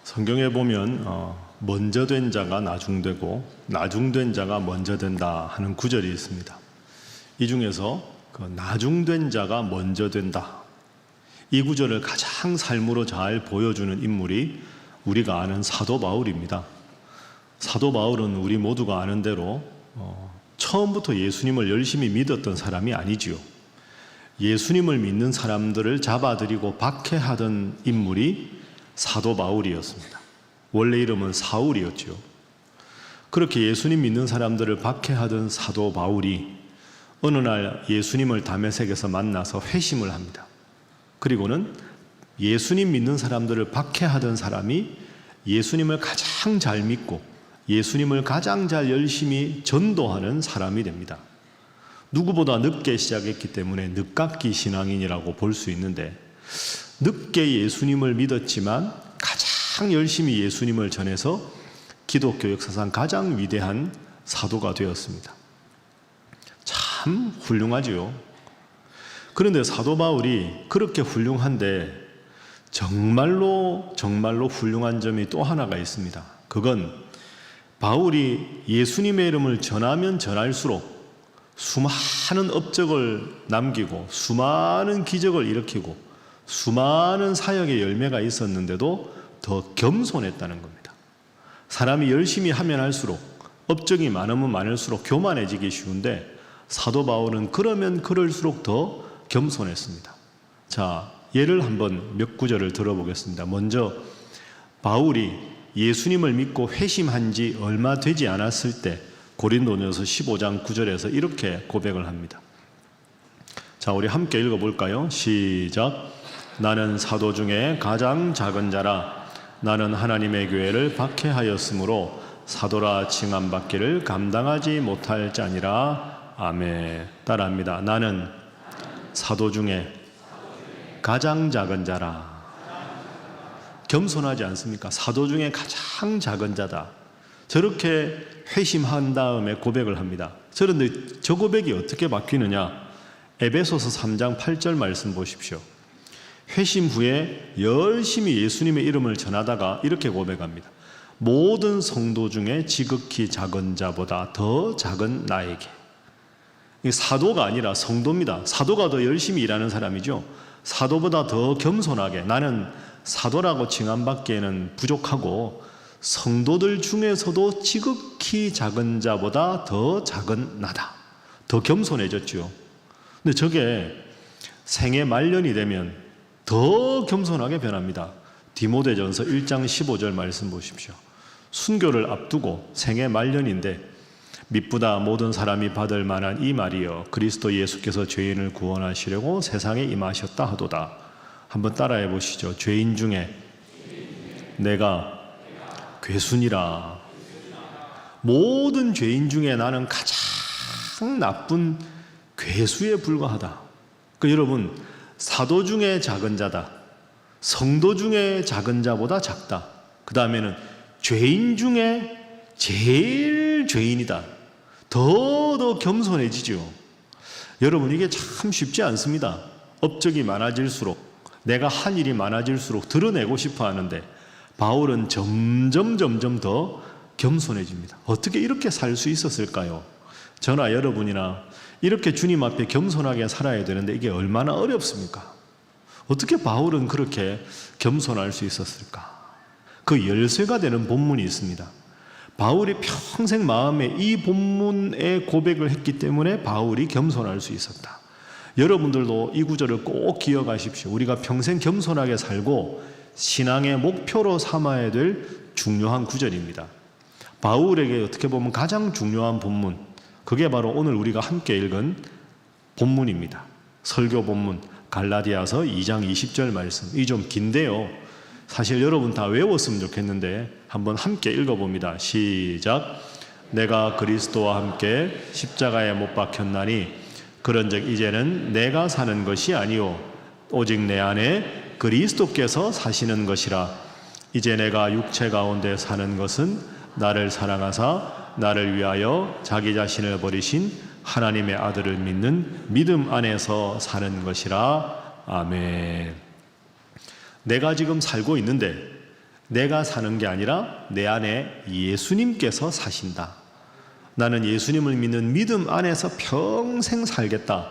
성경에 보면 먼저 된 자가 나중되고 나중된 자가 먼저 된다 하는 구절이 있습니다. 이 중에서 그 나중된 자가 먼저 된다, 이 구절을 가장 삶으로 잘 보여주는 인물이 우리가 아는 사도 바울입니다. 사도 바울은 우리 모두가 아는 대로 처음부터 예수님을 열심히 믿었던 사람이 아니지요. 예수님을 믿는 사람들을 잡아들이고 박해하던 인물이 사도 바울이었습니다. 원래 이름은 사울이었죠. 그렇게 예수님 믿는 사람들을 박해하던 사도 바울이 어느 날 예수님을 다메섹에서 만나서 회심을 합니다. 그리고는 예수님 믿는 사람들을 박해하던 사람이 예수님을 가장 잘 믿고 예수님을 가장 잘 열심히 전도하는 사람이 됩니다. 누구보다 늦게 시작했기 때문에 늦깎이 신앙인이라고 볼 수 있는데, 늦게 예수님을 믿었지만 가장 열심히 예수님을 전해서 기독교 역사상 가장 위대한 사도가 되었습니다. 참 훌륭하지요. 그런데 사도 바울이 그렇게 훌륭한데 정말로 훌륭한 점이 또 하나가 있습니다. 그건 바울이 예수님의 이름을 전하면 전할수록 수많은 업적을 남기고 수많은 기적을 일으키고 수많은 사역의 열매가 있었는데도 더 겸손했다는 겁니다. 사람이 열심히 하면 할수록, 업적이 많으면 많을수록 교만해지기 쉬운데 사도 바울은 그러면 그럴수록 더 겸손했습니다. 자, 예를 한번 몇 구절을 들어보겠습니다. 먼저 바울이 예수님을 믿고 회심한 지 얼마 되지 않았을 때 고린도전서 15장 9절에서 이렇게 고백을 합니다. 자, 우리 함께 읽어볼까요? 시작. 나는 사도 중에 가장 작은 자라. 나는 하나님의 교회를 박해하였으므로 사도라 칭함받기를 감당하지 못할 자니라. 아멘. 따라합니다. 나는 사도 중에 가장 작은 자라. 겸손하지 않습니까? 사도 중에 가장 작은 자다. 저렇게 회심한 다음에 고백을 합니다. 그런데 저 고백이 어떻게 바뀌느냐? 에베소서 3장 8절 말씀 보십시오. 회심 후에 열심히 예수님의 이름을 전하다가 이렇게 고백합니다. 모든 성도 중에 지극히 작은 자보다 더 작은 나에게. 사도가 아니라 성도입니다. 사도가 더 열심히 일하는 사람이죠. 사도보다 더 겸손하게, 나는 사도라고 칭함받기에는 부족하고 성도들 중에서도 지극히 작은 자보다 더 작은 나다. 더 겸손해졌죠. 근데 저게 생애 말년이 되면 더 겸손하게 변합니다. 디모데전서 1장 15절 말씀 보십시오. 순교를 앞두고 생애 말년인데 미쁘다 모든 사람이 받을 만한 이 말이여 그리스도 예수께서 죄인을 구원하시려고 세상에 임하셨다 하도다. 한번 따라해 보시죠. 죄인 중에 내가 괴순이라. 모든 죄인 중에 나는 가장 나쁜 괴수에 불과하다. 그러니까 여러분, 사도 중에 작은 자다. 성도 중에 작은 자보다 작다. 그 다음에는 죄인 중에 제일 죄인이다. 더 겸손해지죠. 여러분, 이게 참 쉽지 않습니다. 업적이 많아질수록, 내가 한 일이 많아질수록 드러내고 싶어 하는데 바울은 점점 더 겸손해집니다. 어떻게 이렇게 살 수 있었을까요? 저나 여러분이나 이렇게 주님 앞에 겸손하게 살아야 되는데 이게 얼마나 어렵습니까? 어떻게 바울은 그렇게 겸손할 수 있었을까? 그 열쇠가 되는 본문이 있습니다. 바울이 평생 마음에 이 본문의 고백을 했기 때문에 바울이 겸손할 수 있었다. 여러분들도 이 구절을 꼭 기억하십시오. 우리가 평생 겸손하게 살고 신앙의 목표로 삼아야 될 중요한 구절입니다. 바울에게 어떻게 보면 가장 중요한 본문, 그게 바로 오늘 우리가 함께 읽은 본문입니다. 설교 본문 갈라디아서 2장 20절 말씀. 이 좀 긴데요. 사실 여러분 다 외웠으면 좋겠는데 한번 함께 읽어봅니다. 시작. 내가 그리스도와 함께 십자가에 못 박혔나니 그런즉 이제는 내가 사는 것이 아니요 오직 내 안에 그리스도께서 사시는 것이라. 이제 내가 육체 가운데 사는 것은 나를 사랑하사 나를 위하여 자기 자신을 버리신 하나님의 아들을 믿는 믿음 안에서 사는 것이라. 아멘. 내가 지금 살고 있는데 내가 사는 게 아니라 내 안에 예수님께서 사신다. 나는 예수님을 믿는 믿음 안에서 평생 살겠다.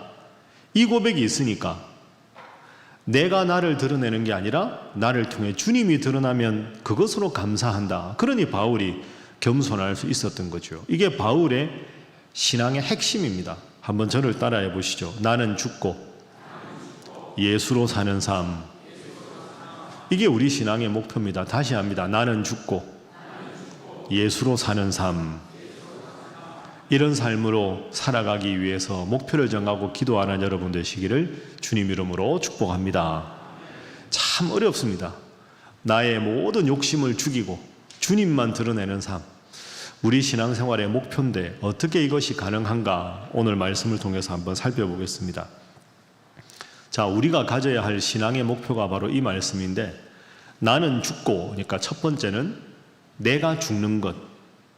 이 고백이 있으니까 내가 나를 드러내는 게 아니라 나를 통해 주님이 드러나면 그것으로 감사한다. 그러니 바울이 겸손할 수 있었던 거죠. 이게 바울의 신앙의 핵심입니다. 한번 저를 따라해 보시죠. 나는 죽고 예수로 사는 삶. 이게 우리 신앙의 목표입니다. 다시 합니다. 나는 죽고 예수로 사는 삶. 이런 삶으로 살아가기 위해서 목표를 정하고 기도하는 여러분 되시기를 주님 이름으로 축복합니다. 참 어렵습니다. 나의 모든 욕심을 죽이고 주님만 드러내는 삶. 우리 신앙생활의 목표인데 어떻게 이것이 가능한가? 오늘 말씀을 통해서 한번 살펴보겠습니다. 자, 우리가 가져야 할 신앙의 목표가 바로 이 말씀인데, 나는 죽고, 그러니까 첫 번째는 내가 죽는 것.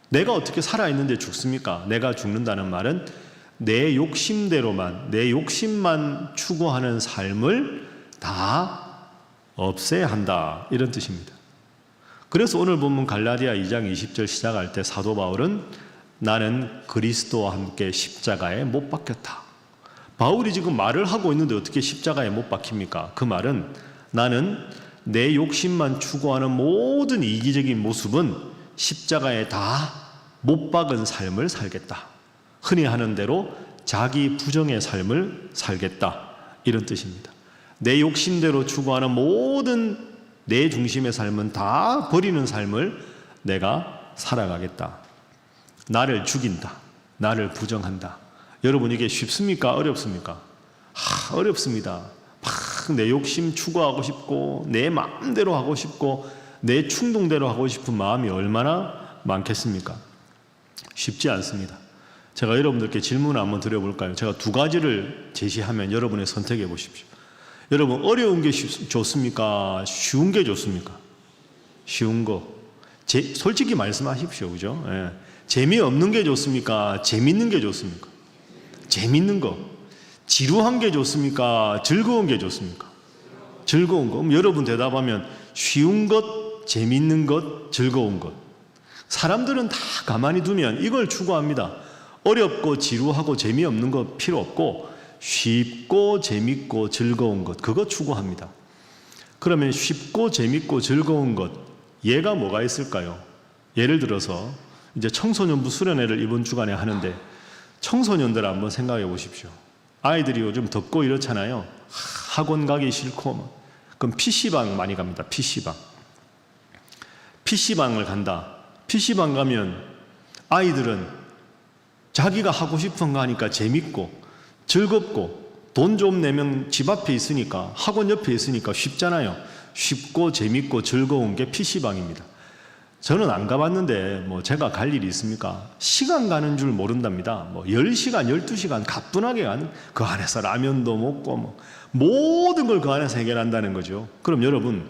내가 어떻게 살아있는데 죽습니까? 내가 죽는다는 말은 내 욕심대로만, 내 욕심만 추구하는 삶을 다 없애야 한다. 이런 뜻입니다. 그래서 오늘 본문 갈라디아 2장 20절 시작할 때 사도 바울은 나는 그리스도와 함께 십자가에 못 박혔다. 바울이 지금 말을 하고 있는데 어떻게 십자가에 못 박힙니까? 그 말은 나는 내 욕심만 추구하는 모든 이기적인 모습은 십자가에 다 못 박은 삶을 살겠다. 흔히 하는 대로 자기 부정의 삶을 살겠다. 이런 뜻입니다. 내 욕심대로 추구하는 모든 내 중심의 삶은 다 버리는 삶을 내가 살아가겠다. 나를 죽인다. 나를 부정한다. 여러분, 이게 쉽습니까? 어렵습니까? 어렵습니다. 막 내 욕심 추구하고 싶고 내 마음대로 하고 싶고 내 충동대로 하고 싶은 마음이 얼마나 많겠습니까? 쉽지 않습니다. 제가 여러분들께 질문을 한번 드려볼까요? 제가 두 가지를 제시하면 여러분이 선택해 보십시오. 여러분, 어려운 게 좋습니까? 쉬운 게 좋습니까? 쉬운 거. 솔직히 말씀하십시오. 그죠? 예. 재미없는 게 좋습니까? 재밌는 게 좋습니까? 재밌는 거. 지루한 게 좋습니까? 즐거운 게 좋습니까? 즐거운 거. 그럼 여러분 대답하면 쉬운 것, 재밌는 것, 즐거운 것. 사람들은 다 가만히 두면 이걸 추구합니다. 어렵고 지루하고 재미없는 거 필요 없고 쉽고 재밌고 즐거운 것, 그거 추구합니다. 그러면 쉽고 재밌고 즐거운 것, 얘가 뭐가 있을까요? 예를 들어서 이제 청소년부 수련회를 이번 주간에 하는데 청소년들 한번 생각해 보십시오. 아이들이 요즘 덥고 이렇잖아요. 학원 가기 싫고 그럼 PC방 많이 갑니다. PC방을 간다. PC방 가면 아이들은 자기가 하고 싶은 거 하니까 재밌고 즐겁고 돈 좀 내면 집 앞에 있으니까 학원 옆에 있으니까 쉽잖아요. 쉽고 재밌고 즐거운 게 PC방입니다. 저는 안 가봤는데 제가 갈 일이 있습니까? 시간 가는 줄 모른답니다. 10시간, 12시간 가뿐하게 가는 그 안에서 라면도 먹고 모든 걸 그 안에서 해결한다는 거죠. 그럼 여러분,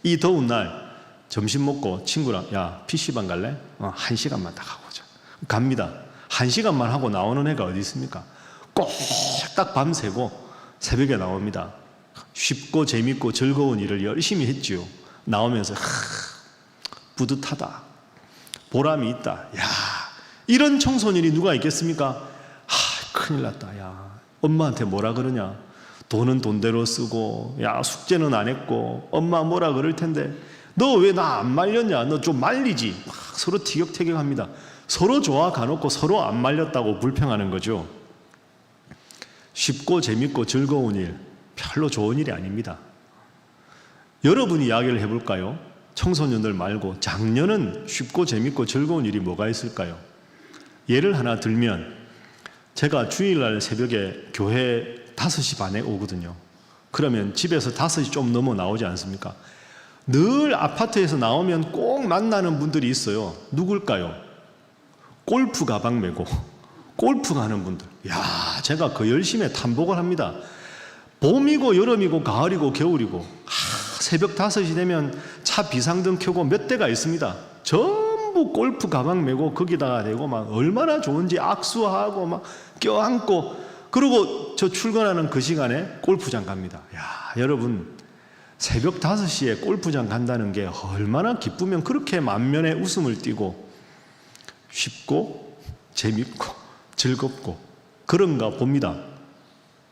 이 더운 날 점심 먹고 친구랑 야, PC방 갈래? 1시간만 딱 하고 오자. 갑니다. 1시간만 하고 나오는 애가 어디 있습니까? 꼭 딱 밤새고 새벽에 나옵니다. 쉽고 재밌고 즐거운 일을 열심히 했지요. 나오면서 뿌듯하다. 보람이 있다. 야, 이런 청소년이 누가 있겠습니까? 큰일 났다. 야, 엄마한테 뭐라 그러냐? 돈은 돈대로 쓰고, 야, 숙제는 안 했고, 엄마 뭐라 그럴 텐데, 너 왜 나 안 말렸냐? 너 좀 말리지. 막 서로 티격태격합니다. 서로 좋아 가놓고 서로 안 말렸다고 불평하는 거죠. 쉽고 재밌고 즐거운 일, 별로 좋은 일이 아닙니다. 여러분이 이야기를 해볼까요? 청소년들 말고 작년은 쉽고 재밌고 즐거운 일이 뭐가 있을까요? 예를 하나 들면 제가 주일날 새벽에 교회 5시 반에 오거든요. 그러면 집에서 5시 좀 넘어 나오지 않습니까? 늘 아파트에서 나오면 꼭 만나는 분들이 있어요. 누굴까요? 골프 가방 메고 골프 가는 분들. 야, 제가 그 열심히 탐복을 합니다. 봄이고 여름이고 가을이고 겨울이고 새벽 5시 되면 차 비상등 켜고 몇 대가 있습니다. 전부 골프 가방 메고 거기다가 대고 막 얼마나 좋은지 악수하고 막 껴안고, 그리고 저 출근하는 그 시간에 골프장 갑니다. 야, 여러분, 새벽 5시에 골프장 간다는 게 얼마나 기쁘면 그렇게 만면에 웃음을 띠고 쉽고 재밌고 즐겁고 그런가 봅니다.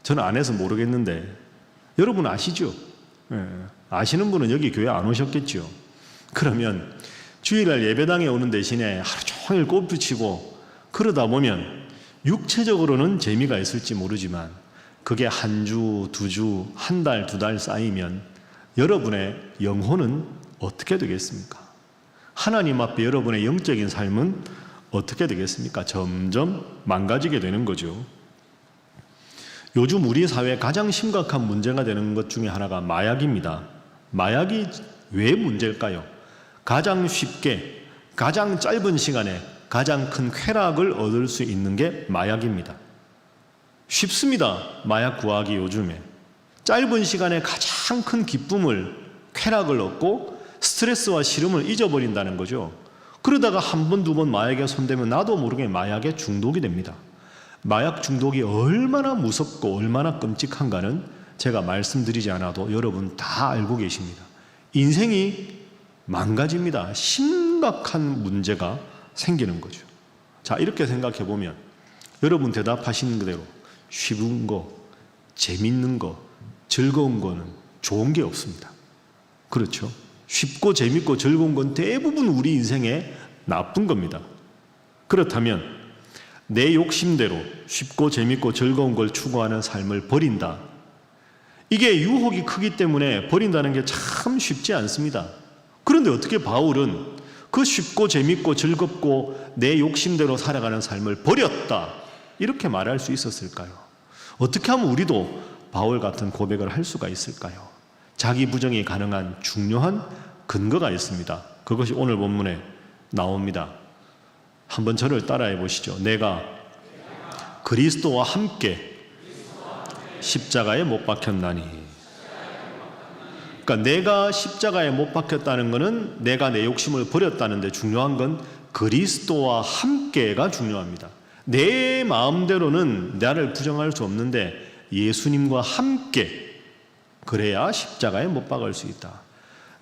저는 안 해서 모르겠는데 여러분 아시죠? 아시는 분은 여기 교회 안 오셨겠죠? 그러면 주일날 예배당에 오는 대신에 하루 종일 골프 치고 그러다 보면 육체적으로는 재미가 있을지 모르지만 그게 한 주, 2주, 한 달, 2달 쌓이면 여러분의 영혼은 어떻게 되겠습니까? 하나님 앞에 여러분의 영적인 삶은 어떻게 되겠습니까? 점점 망가지게 되는 거죠. 요즘 우리 사회에 가장 심각한 문제가 되는 것 중에 하나가 마약입니다. 마약이 왜 문제일까요? 가장 쉽게, 가장 짧은 시간에 가장 큰 쾌락을 얻을 수 있는 게 마약입니다. 쉽습니다. 마약 구하기 요즘에. 짧은 시간에 가장 큰 기쁨을, 쾌락을 얻고 스트레스와 시름을 잊어버린다는 거죠. 그러다가 한 번, 2번 마약에 손대면 나도 모르게 마약에 중독이 됩니다. 마약 중독이 얼마나 무섭고 얼마나 끔찍한가는 제가 말씀드리지 않아도 여러분 다 알고 계십니다. 인생이 망가집니다. 심각한 문제가 생기는 거죠. 자, 이렇게 생각해 보면 여러분 대답하시는 그대로 쉬운 거, 재밌는 거, 즐거운 거는 좋은 게 없습니다. 그렇죠? 쉽고 재밌고 즐거운 건 대부분 우리 인생에 나쁜 겁니다. 그렇다면 내 욕심대로 쉽고 재밌고 즐거운 걸 추구하는 삶을 버린다. 이게 유혹이 크기 때문에 버린다는 게 참 쉽지 않습니다. 그런데 어떻게 바울은 그 쉽고 재밌고 즐겁고 내 욕심대로 살아가는 삶을 버렸다 이렇게 말할 수 있었을까요? 어떻게 하면 우리도 바울 같은 고백을 할 수가 있을까요? 자기 부정이 가능한 중요한 근거가 있습니다. 그것이 오늘 본문에 나옵니다. 한번 저를 따라해 보시죠. 내가 그리스도와 함께 십자가에 못 박혔나니. 그러니까 내가 십자가에 못 박혔다는 것은 내가 내 욕심을 버렸다는 데 중요한 건 그리스도와 함께가 중요합니다. 내 마음대로는 나를 부정할 수 없는데 예수님과 함께 그래야 십자가에 못 박을 수 있다.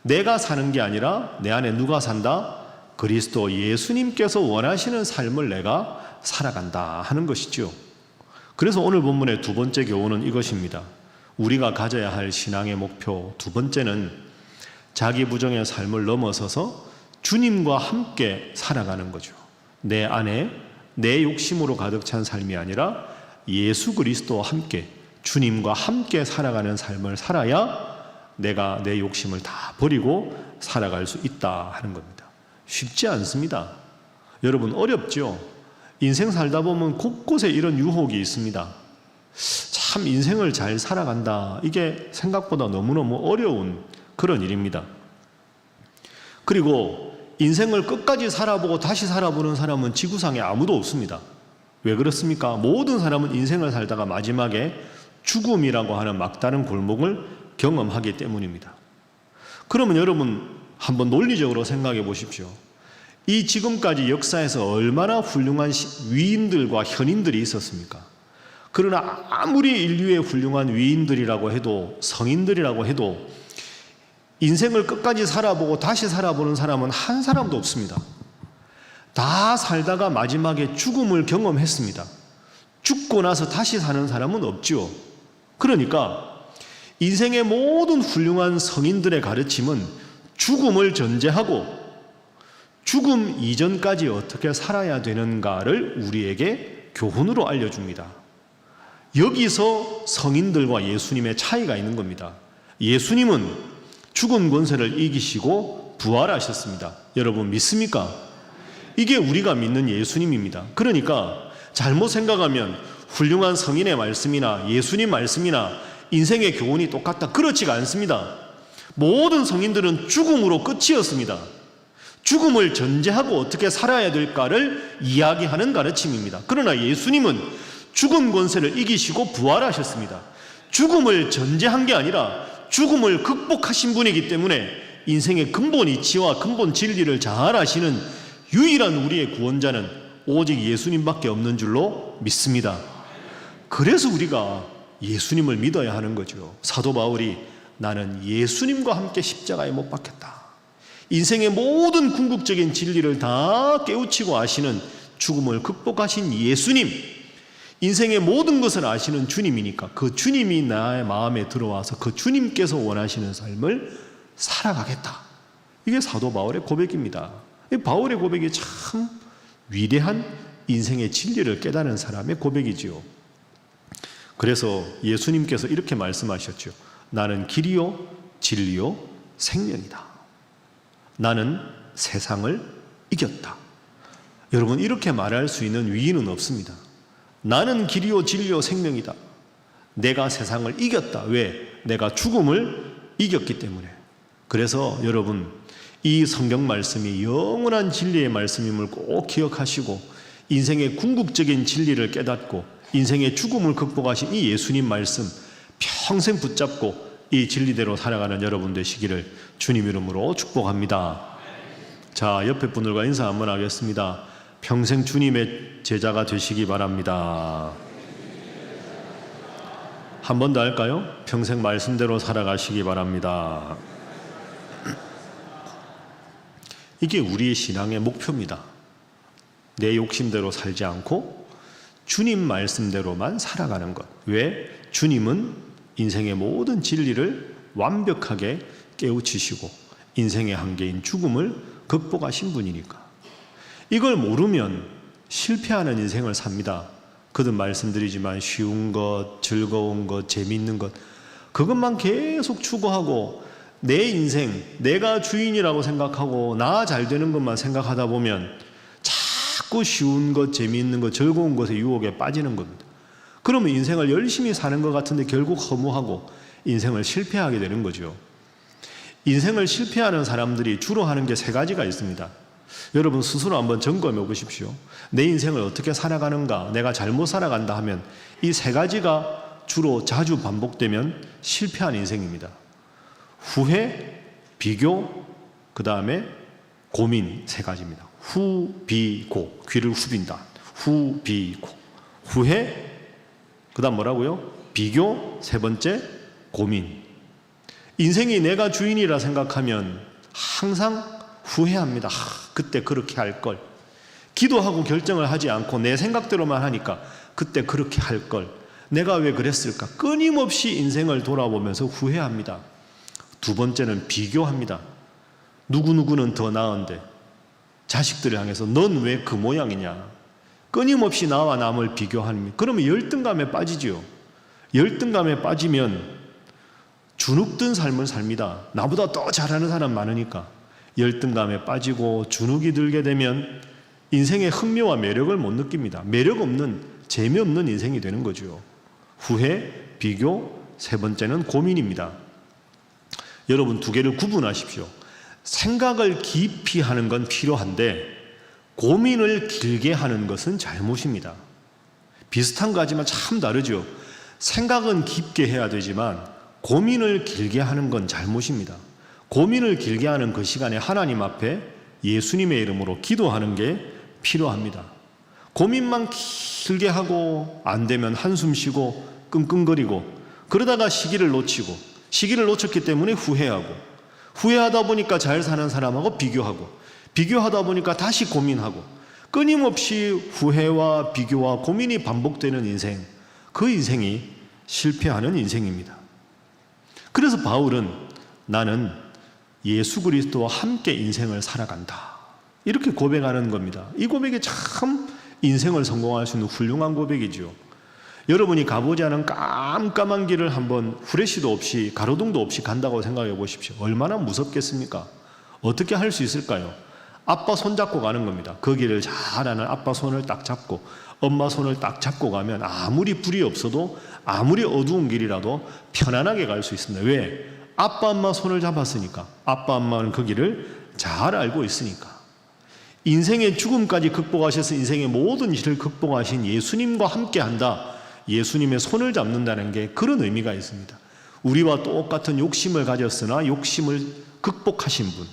내가 사는 게 아니라 내 안에 누가 산다? 그리스도 예수님께서 원하시는 삶을 내가 살아간다 하는 것이죠. 그래서 오늘 본문의 두 번째 교훈은 이것입니다. 우리가 가져야 할 신앙의 목표 두 번째는 자기 부정의 삶을 넘어서서 주님과 함께 살아가는 거죠. 내 안에 내 욕심으로 가득 찬 삶이 아니라 예수 그리스도와 함께 주님과 함께 살아가는 삶을 살아야 내가 내 욕심을 다 버리고 살아갈 수 있다 하는 겁니다. 쉽지 않습니다. 여러분 어렵죠? 인생 살다 보면 곳곳에 이런 유혹이 있습니다. 참 인생을 잘 살아간다. 이게 생각보다 너무너무 어려운 그런 일입니다. 그리고 인생을 끝까지 살아보고 다시 살아보는 사람은 지구상에 아무도 없습니다. 왜 그렇습니까? 모든 사람은 인생을 살다가 마지막에 죽음이라고 하는 막다른 골목을 경험하기 때문입니다. 그러면 여러분 한번 논리적으로 생각해 보십시오. 이 지금까지 역사에서 얼마나 훌륭한 위인들과 현인들이 있었습니까? 그러나 아무리 인류의 훌륭한 위인들이라고 해도 성인들이라고 해도 인생을 끝까지 살아보고 다시 살아보는 사람은 한 사람도 없습니다. 다 살다가 마지막에 죽음을 경험했습니다. 죽고 나서 다시 사는 사람은 없죠. 그러니까 인생의 모든 훌륭한 성인들의 가르침은 죽음을 전제하고 죽음 이전까지 어떻게 살아야 되는가를 우리에게 교훈으로 알려줍니다. 여기서 성인들과 예수님의 차이가 있는 겁니다. 예수님은 죽은 권세를 이기시고 부활하셨습니다. 여러분 믿습니까? 이게 우리가 믿는 예수님입니다. 그러니까 잘못 생각하면 훌륭한 성인의 말씀이나 예수님 말씀이나 인생의 교훈이 똑같다. 그렇지가 않습니다. 모든 성인들은 죽음으로 끝이었습니다. 죽음을 전제하고 어떻게 살아야 될까를 이야기하는 가르침입니다. 그러나 예수님은 죽은 권세를 이기시고 부활하셨습니다. 죽음을 전제한 게 아니라 죽음을 극복하신 분이기 때문에 인생의 근본 이치와 근본 진리를 잘 아시는 유일한 우리의 구원자는 오직 예수님밖에 없는 줄로 믿습니다. 그래서 우리가 예수님을 믿어야 하는 거죠. 사도 바울이 나는 예수님과 함께 십자가에 못 박혔다. 인생의 모든 궁극적인 진리를 다 깨우치고 아시는 죽음을 극복하신 예수님, 인생의 모든 것을 아시는 주님이니까 그 주님이 나의 마음에 들어와서 그 주님께서 원하시는 삶을 살아가겠다. 이게 사도 바울의 고백입니다. 이 바울의 고백이 참 위대한 인생의 진리를 깨달은 사람의 고백이지요. 그래서 예수님께서 이렇게 말씀하셨죠. 나는 길이요 진리요 생명이다. 나는 세상을 이겼다. 여러분, 이렇게 말할 수 있는 위인은 없습니다. 나는 길이요 진리요 생명이다. 내가 세상을 이겼다. 왜? 내가 죽음을 이겼기 때문에. 그래서 여러분, 이 성경 말씀이 영원한 진리의 말씀임을 꼭 기억하시고 인생의 궁극적인 진리를 깨닫고 인생의 죽음을 극복하신 이 예수님 말씀 평생 붙잡고 이 진리대로 살아가는 여러분 되시기를 주님 이름으로 축복합니다. 자, 옆에 분들과 인사 한번 하겠습니다. 평생 주님의 제자가 되시기 바랍니다. 한 번 더 할까요? 평생 말씀대로 살아가시기 바랍니다. 이게 우리의 신앙의 목표입니다. 내 욕심대로 살지 않고 주님 말씀대로만 살아가는 것. 왜? 주님은 인생의 모든 진리를 완벽하게 깨우치시고 인생의 한계인 죽음을 극복하신 분이니까. 이걸 모르면 실패하는 인생을 삽니다. 거듭 말씀드리지만 쉬운 것, 즐거운 것, 재미있는 것, 그것만 계속 추구하고 내 인생, 내가 주인이라고 생각하고 나 잘 되는 것만 생각하다 보면 자꾸 쉬운 것, 재미있는 것, 즐거운 것의 유혹에 빠지는 겁니다. 그러면 인생을 열심히 사는 것 같은데 결국 허무하고 인생을 실패하게 되는 거죠. 인생을 실패하는 사람들이 주로 하는 게 세 가지가 있습니다. 여러분 스스로 한번 점검해 보십시오. 내 인생을 어떻게 살아가는가, 내가 잘못 살아간다 하면 이 세 가지가 주로 자주 반복되면 실패한 인생입니다. 후회, 비교, 그 다음에 고민 세 가지입니다. 후, 비, 고. 귀를 후빈다. 후, 비, 고. 후회, 그 다음 뭐라고요? 비교, 세 번째 고민. 인생이 내가 주인이라 생각하면 항상 후회합니다. 그때 그렇게 할 걸. 기도하고 결정을 하지 않고 내 생각대로만 하니까 그때 그렇게 할 걸. 내가 왜 그랬을까? 끊임없이 인생을 돌아보면서 후회합니다. 두 번째는 비교합니다. 누구누구는 더 나은데 자식들을 향해서 넌 왜 그 모양이냐? 끊임없이 나와 남을 비교하는. 그러면 열등감에 빠지지요. 열등감에 빠지면 주눅든 삶을 삽니다. 나보다 더 잘하는 사람 많으니까. 열등감에 빠지고 주눅이 들게 되면 인생의 흥미와 매력을 못 느낍니다. 매력 없는, 재미없는 인생이 되는 거죠. 후회, 비교, 세 번째는 고민입니다. 여러분 두 개를 구분하십시오. 생각을 깊이 하는 건 필요한데 고민을 길게 하는 것은 잘못입니다. 비슷한 거 하지만 참 다르죠. 생각은 깊게 해야 되지만 고민을 길게 하는 건 잘못입니다. 고민을 길게 하는 그 시간에 하나님 앞에 예수님의 이름으로 기도하는 게 필요합니다. 고민만 길게 하고 안 되면 한숨 쉬고 끙끙거리고 그러다가 시기를 놓치고 시기를 놓쳤기 때문에 후회하고 후회하다 보니까 잘 사는 사람하고 비교하고 비교하다 보니까 다시 고민하고 끊임없이 후회와 비교와 고민이 반복되는 인생, 그 인생이 실패하는 인생입니다. 그래서 바울은 나는 예수 그리스도와 함께 인생을 살아간다, 이렇게 고백하는 겁니다. 이 고백이 참 인생을 성공할 수 있는 훌륭한 고백이죠. 여러분이 가보지 않은 깜깜한 길을 한번 후레쉬도 없이 가로등도 없이 간다고 생각해 보십시오. 얼마나 무섭겠습니까? 어떻게 할 수 있을까요? 아빠 손 잡고 가는 겁니다. 그 길을 잘 아는 아빠 손을 딱 잡고 엄마 손을 딱 잡고 가면 아무리 불이 없어도 아무리 어두운 길이라도 편안하게 갈 수 있습니다. 왜? 아빠 엄마 손을 잡았으니까. 아빠 엄마는 그 길을 잘 알고 있으니까. 인생의 죽음까지 극복하셔서 인생의 모든 일을 극복하신 예수님과 함께 한다. 예수님의 손을 잡는다는 게 그런 의미가 있습니다. 우리와 똑같은 욕심을 가졌으나 욕심을 극복하신 분,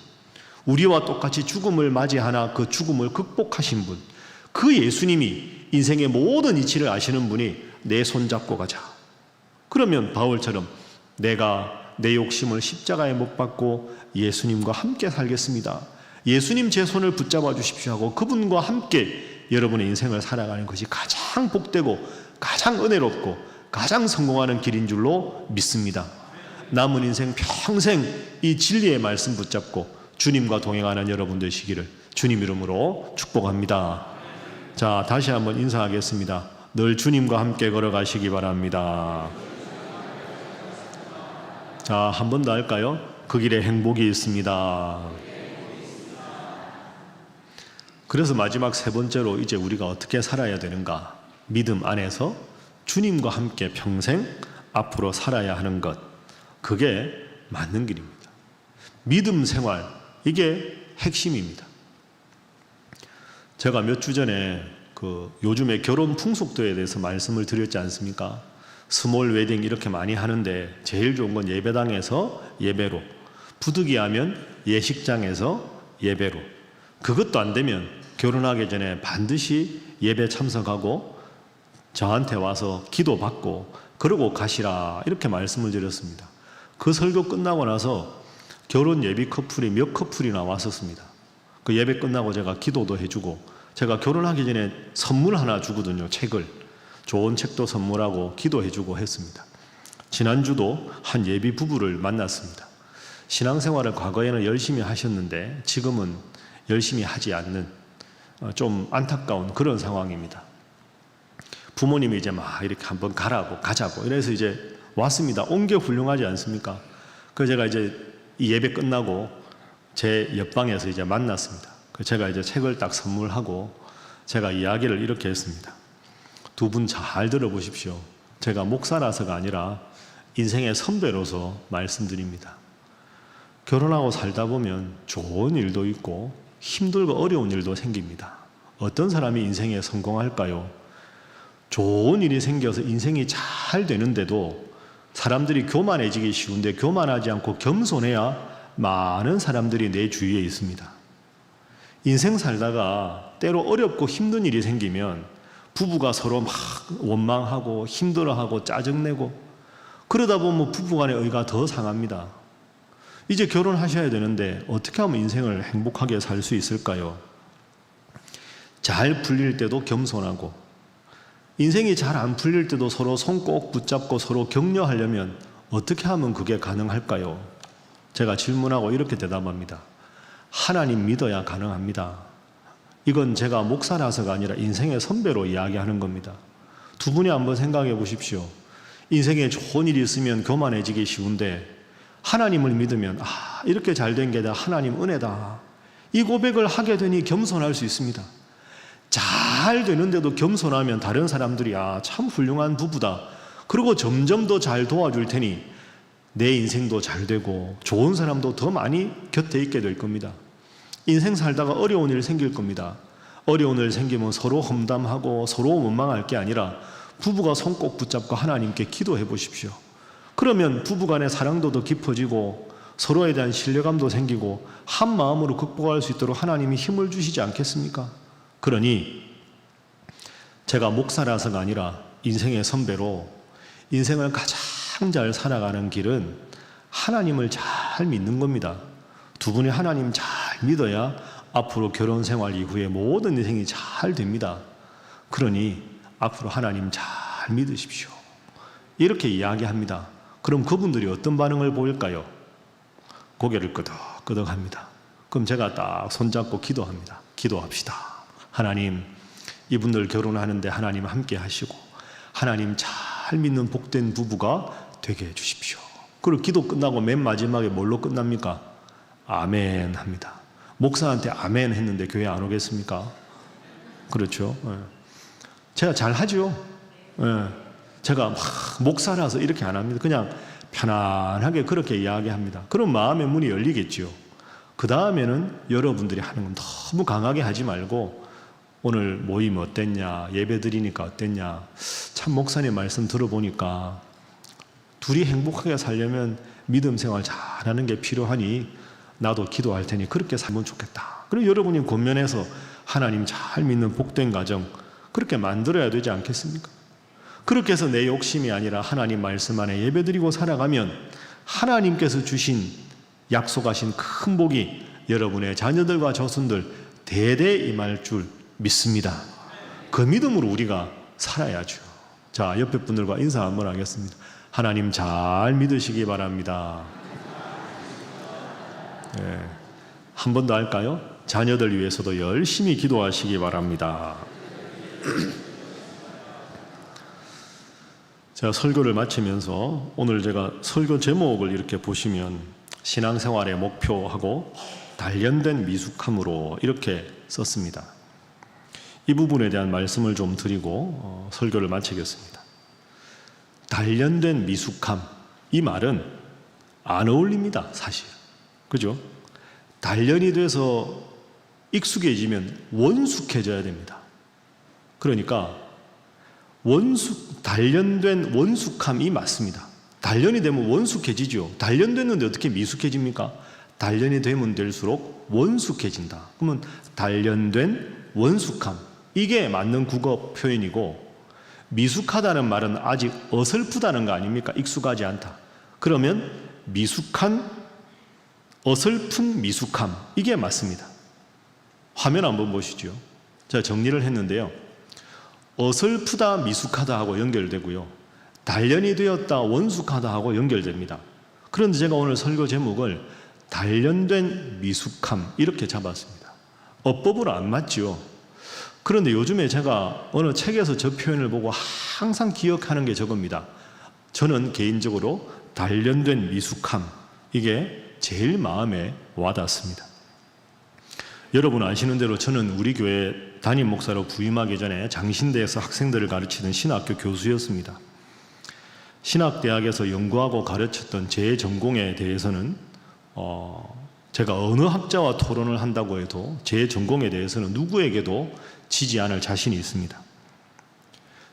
우리와 똑같이 죽음을 맞이하나 그 죽음을 극복하신 분, 그 예수님이 인생의 모든 이치를 아시는 분이 내 손 잡고 가자. 그러면 바울처럼 내가 내 욕심을 십자가에 못 박고 예수님과 함께 살겠습니다. 예수님 제 손을 붙잡아 주십시오 하고 그분과 함께 여러분의 인생을 살아가는 것이 가장 복되고 가장 은혜롭고 가장 성공하는 길인 줄로 믿습니다. 남은 인생 평생 이 진리의 말씀 붙잡고 주님과 동행하는 여러분 되시기를 주님 이름으로 축복합니다. 자, 다시 한번 인사하겠습니다. 늘 주님과 함께 걸어가시기 바랍니다. 자, 한 번 더 할까요? 그 길에 행복이 있습니다. 그래서 마지막 세 번째로 이제 우리가 어떻게 살아야 되는가? 믿음 안에서 주님과 함께 평생 앞으로 살아야 하는 것. 그게 맞는 길입니다. 믿음 생활, 이게 핵심입니다. 제가 몇 주 전에 요즘에 결혼 풍속도에 대해서 말씀을 드렸지 않습니까? 스몰 웨딩 이렇게 많이 하는데 제일 좋은 건 예배당에서 예배로, 부득이하면 예식장에서 예배로, 그것도 안 되면 결혼하기 전에 반드시 예배 참석하고 저한테 와서 기도받고 그러고 가시라 이렇게 말씀을 드렸습니다. 그 설교 끝나고 나서 결혼 예비 커플이 몇 커플이나 왔었습니다. 그 예배 끝나고 제가 기도도 해주고, 제가 결혼하기 전에 선물 하나 주거든요. 책을, 좋은 책도 선물하고 기도해주고 했습니다. 지난주도 한 예비 부부를 만났습니다. 신앙생활을 과거에는 열심히 하셨는데 지금은 열심히 하지 않는 좀 안타까운 그런 상황입니다. 부모님이 이제 막 이렇게 한번 가자고 이래서 이제 왔습니다. 온 게 훌륭하지 않습니까? 그래서 제가 이제 이 예배 끝나고 제 옆방에서 이제 만났습니다. 제가 이제 책을 딱 선물하고 제가 이야기를 이렇게 했습니다. 두 분 잘 들어보십시오. 제가 목사라서가 아니라 인생의 선배로서 말씀드립니다. 결혼하고 살다 보면 좋은 일도 있고 힘들고 어려운 일도 생깁니다. 어떤 사람이 인생에 성공할까요? 좋은 일이 생겨서 인생이 잘 되는데도 사람들이 교만해지기 쉬운데 교만하지 않고 겸손해야 많은 사람들이 내 주위에 있습니다. 인생 살다가 때로 어렵고 힘든 일이 생기면 부부가 서로 막 원망하고 힘들어하고 짜증내고 그러다 보면 부부간의 의가 더 상합니다. 이제 결혼하셔야 되는데 어떻게 하면 인생을 행복하게 살 수 있을까요? 잘 풀릴 때도 겸손하고, 인생이 잘 안 풀릴 때도 서로 손 꼭 붙잡고 서로 격려하려면 어떻게 하면 그게 가능할까요? 제가 질문하고 이렇게 대답합니다. 하나님 믿어야 가능합니다. 이건 제가 목사라서가 아니라 인생의 선배로 이야기하는 겁니다. 두 분이 한번 생각해 보십시오. 인생에 좋은 일이 있으면 교만해지기 쉬운데 하나님을 믿으면 이렇게 잘된 게 다 하나님 은혜다. 이 고백을 하게 되니 겸손할 수 있습니다. 잘 되는데도 겸손하면 다른 사람들이 참 훌륭한 부부다. 그리고 점점 더 잘 도와줄 테니 내 인생도 잘 되고 좋은 사람도 더 많이 곁에 있게 될 겁니다. 인생 살다가 어려운 일 생길 겁니다. 어려운 일 생기면 서로 험담하고 서로 원망할 게 아니라 부부가 손 꼭 붙잡고 하나님께 기도해 보십시오. 그러면 부부간의 사랑도 더 깊어지고 서로에 대한 신뢰감도 생기고 한 마음으로 극복할 수 있도록 하나님이 힘을 주시지 않겠습니까? 그러니 제가 목사라서가 아니라 인생의 선배로 인생을 가장 잘 살아가는 길은 하나님을 잘 믿는 겁니다. 두 분이 하나님 잘 믿어야 앞으로 결혼 생활 이후에 모든 인생이 잘 됩니다. 그러니 앞으로 하나님 잘 믿으십시오. 이렇게 이야기합니다. 그럼 그분들이 어떤 반응을 보일까요? 고개를 끄덕끄덕 합니다. 그럼 제가 딱 손잡고 기도합니다. 기도합시다. 하나님, 이분들 결혼하는데 하나님 함께 하시고 하나님 잘 믿는 복된 부부가 되게 해주십시오. 그리고 기도 끝나고 맨 마지막에 뭘로 끝납니까? 아멘 합니다. 목사한테 아멘 했는데 교회 안 오겠습니까? 그렇죠. 제가 잘 하죠. 제가 막 목사라서 이렇게 안 합니다. 그냥 편안하게 그렇게 이야기합니다. 그럼 마음의 문이 열리겠죠. 그 다음에는 여러분들이 하는 건 너무 강하게 하지 말고 오늘 모임 어땠냐, 예배 드리니까 어땠냐, 참 목사님 말씀 들어보니까 둘이 행복하게 살려면 믿음 생활 잘하는 게 필요하니 나도 기도할 테니 그렇게 살면 좋겠다. 그리고 여러분이 권면해서 하나님 잘 믿는 복된 가정 그렇게 만들어야 되지 않겠습니까? 그렇게 해서 내 욕심이 아니라 하나님 말씀 안에 예배드리고 살아가면 하나님께서 주신 약속하신 큰 복이 여러분의 자녀들과 자손들 대대 임할 줄 믿습니다. 그 믿음으로 우리가 살아야죠. 자, 옆에 분들과 인사 한번 하겠습니다. 하나님 잘 믿으시기 바랍니다. 네. 한 번 더 할까요? 자녀들 위해서도 열심히 기도하시기 바랍니다. 제가 설교를 마치면서 오늘 제가 설교 제목을 이렇게 보시면 신앙생활의 목표하고 단련된 미숙함으로 이렇게 썼습니다. 이 부분에 대한 말씀을 좀 드리고 설교를 마치겠습니다. 단련된 미숙함, 이 말은 안 어울립니다, 사실. 그죠? 단련이 돼서 익숙해지면 원숙해져야 됩니다. 그러니까 단련된 원숙함이 맞습니다. 단련이 되면 원숙해지죠. 단련됐는데 어떻게 미숙해집니까? 단련이 되면 될수록 원숙해진다. 그러면 단련된 원숙함, 이게 맞는 국어 표현이고, 미숙하다는 말은 아직 어설프다는 거 아닙니까? 익숙하지 않다. 그러면 미숙한, 어설픈 미숙함, 이게 맞습니다. 화면 한번 보시죠. 제가 정리를 했는데요. 어설프다, 미숙하다 하고 연결되고요. 단련이 되었다, 원숙하다 하고 연결됩니다. 그런데 제가 오늘 설교 제목을 단련된 미숙함 이렇게 잡았습니다. 어법으로 안 맞죠. 그런데 요즘에 제가 어느 책에서 저 표현을 보고 항상 기억하는 게 저겁니다. 저는 개인적으로 단련된 미숙함, 이게 제일 마음에 와닿습니다. 여러분 아시는 대로 저는 우리 교회 담임 목사로 부임하기 전에 장신대에서 학생들을 가르치는 신학교 교수였습니다. 신학대학에서 연구하고 가르쳤던 제 전공에 대해서는 제가 어느 학자와 토론을 한다고 해도 제 전공에 대해서는 누구에게도 지지 않을 자신이 있습니다.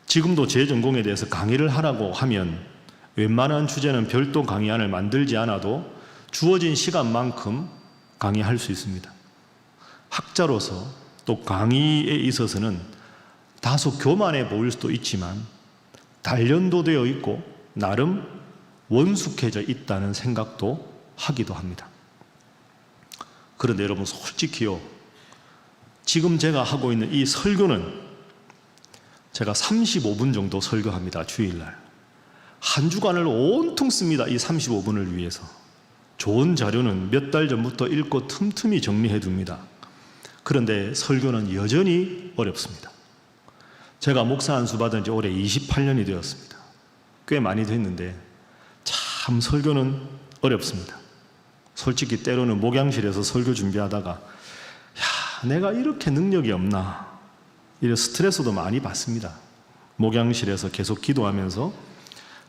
지금도 제 전공에 대해서 강의를 하라고 하면 웬만한 주제는 별도 강의안을 만들지 않아도 주어진 시간만큼 강의할 수 있습니다. 학자로서 또 강의에 있어서는 다소 교만해 보일 수도 있지만 단련도 되어 있고 나름 원숙해져 있다는 생각도 하기도 합니다. 그런데 여러분 솔직히요, 지금 제가 하고 있는 이 설교는 제가 35분 정도 설교합니다. 주일날 한 주간을 온통 씁니다. 이 35분을 위해서. 좋은 자료는 몇 달 전부터 읽고 틈틈이 정리해 둡니다. 그런데 설교는 여전히 어렵습니다. 제가 목사 안수 받은 지 올해 28년이 되었습니다. 꽤 많이 됐는데 참 설교는 어렵습니다. 솔직히 때로는 목양실에서 설교 준비하다가 내가 이렇게 능력이 없나, 이런 스트레스도 많이 받습니다. 목양실에서 계속 기도하면서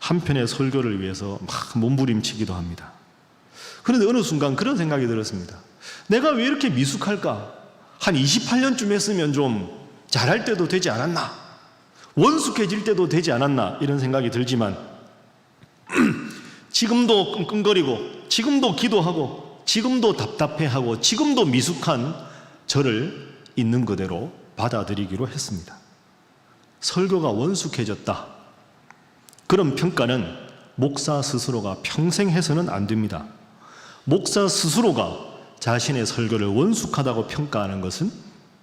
한편의 설교를 위해서 막 몸부림치기도 합니다. 그런데 어느 순간 그런 생각이 들었습니다. 내가 왜 이렇게 미숙할까? 한 28년쯤 했으면 좀 잘할 때도 되지 않았나? 원숙해질 때도 되지 않았나? 이런 생각이 들지만 지금도 끙끙거리고, 지금도 기도하고, 지금도 답답해하고, 지금도 미숙한 저를 있는 그대로 받아들이기로 했습니다. 설교가 원숙해졌다, 그런 평가는 목사 스스로가 평생 해서는 안 됩니다. 목사 스스로가 자신의 설교를 원숙하다고 평가하는 것은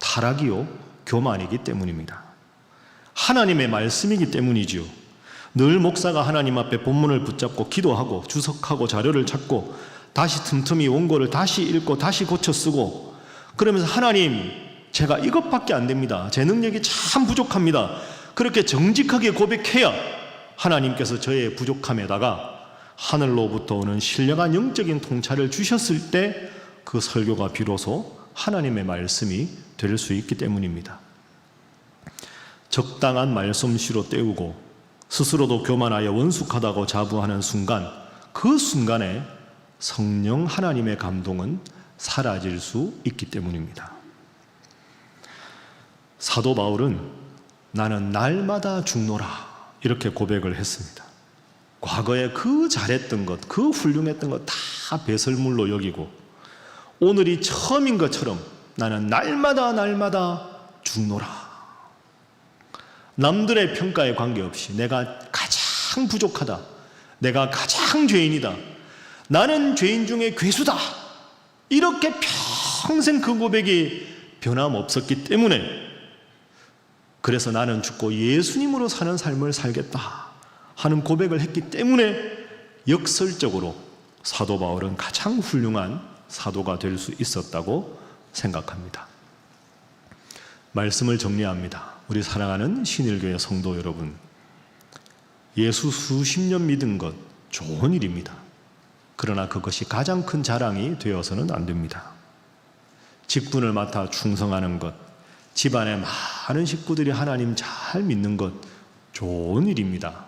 타락이요 교만이기 때문입니다. 하나님의 말씀이기 때문이지요. 늘 목사가 하나님 앞에 본문을 붙잡고 기도하고 주석하고 자료를 찾고 다시 틈틈이 원고를 다시 읽고 다시 고쳐 쓰고, 그러면서 하나님, 제가 이것밖에 안 됩니다. 제 능력이 참 부족합니다. 그렇게 정직하게 고백해야 하나님께서 저의 부족함에다가 하늘로부터 오는 신령한 영적인 통찰을 주셨을 때 그 설교가 비로소 하나님의 말씀이 될 수 있기 때문입니다. 적당한 말솜씨로 때우고 스스로도 교만하여 원숙하다고 자부하는 순간, 그 순간에 성령 하나님의 감동은 사라질 수 있기 때문입니다. 사도 바울은 나는 날마다 죽노라 이렇게 고백을 했습니다. 과거에 그 잘했던 것, 그 훌륭했던 것 다 배설물로 여기고 오늘이 처음인 것처럼 나는 날마다 죽노라. 남들의 평가에 관계없이 내가 가장 부족하다, 내가 가장 죄인이다, 나는 죄인 중에 괴수다. 이렇게 평생 그 고백이 변함없었기 때문에, 그래서 나는 죽고 예수님으로 사는 삶을 살겠다 하는 고백을 했기 때문에 역설적으로 사도 바울은 가장 훌륭한 사도가 될 수 있었다고 생각합니다. 말씀을 정리합니다. 우리 사랑하는 신일교회 성도 여러분, 예수 수십 년 믿은 것 좋은 일입니다. 그러나 그것이 가장 큰 자랑이 되어서는 안 됩니다. 직분을 맡아 충성하는 것, 집안의 많은 식구들이 하나님 잘 믿는 것 좋은 일입니다.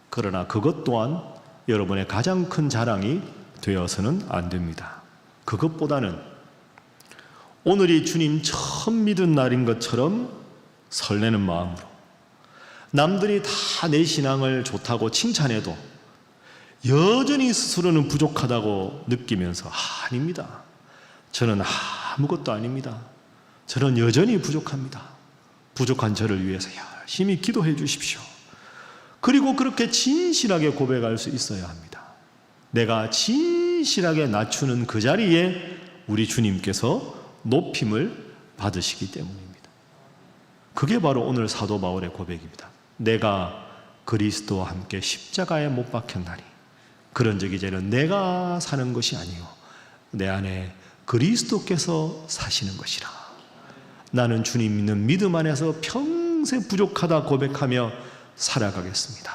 그러나 그것 또한 여러분의 가장 큰 자랑이 되어서는 안 됩니다. 그것보다는 오늘이 주님 처음 믿은 날인 것처럼 설레는 마음으로, 남들이 다 내 신앙을 좋다고 칭찬해도 여전히 스스로는 부족하다고 느끼면서 아닙니다. 저는 아무것도 아닙니다. 저는 여전히 부족합니다. 부족한 저를 위해서 열심히 기도해 주십시오. 그리고 그렇게 진실하게 고백할 수 있어야 합니다. 내가 진실하게 낮추는 그 자리에 우리 주님께서 높임을 받으시기 때문입니다. 그게 바로 오늘 사도 바울의 고백입니다. 내가 그리스도와 함께 십자가에 못 박혔나니 그런즉 이제는 내가 사는 것이 아니요 내 안에 그리스도께서 사시는 것이라. 나는 주님 믿는 믿음 안에서 평생 부족하다 고백하며 살아가겠습니다.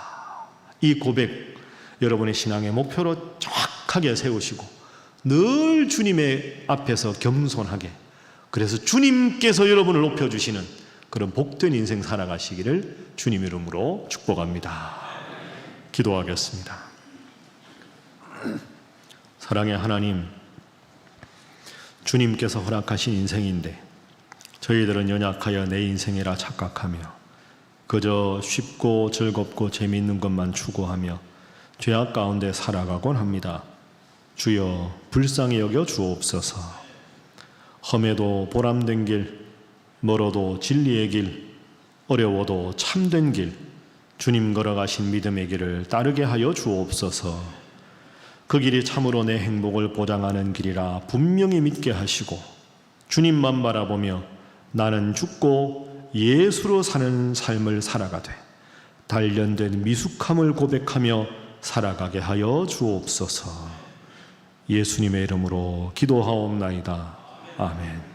이 고백 여러분의 신앙의 목표로 정확하게 세우시고 늘 주님의 앞에서 겸손하게, 그래서 주님께서 여러분을 높여주시는 그런 복된 인생 살아가시기를 주님 이름으로 축복합니다. 기도하겠습니다. 사랑의 하나님, 주님께서 허락하신 인생인데 저희들은 연약하여 내 인생이라 착각하며 그저 쉽고 즐겁고 재미있는 것만 추구하며 죄악 가운데 살아가곤 합니다. 주여 불쌍히 여겨 주옵소서. 험해도 보람된 길, 멀어도 진리의 길, 어려워도 참된 길, 주님 걸어가신 믿음의 길을 따르게 하여 주옵소서. 그 길이 참으로 내 행복을 보장하는 길이라 분명히 믿게 하시고 주님만 바라보며 나는 죽고 예수로 사는 삶을 살아가되 단련된 미숙함을 고백하며 살아가게 하여 주옵소서. 예수님의 이름으로 기도하옵나이다. 아멘.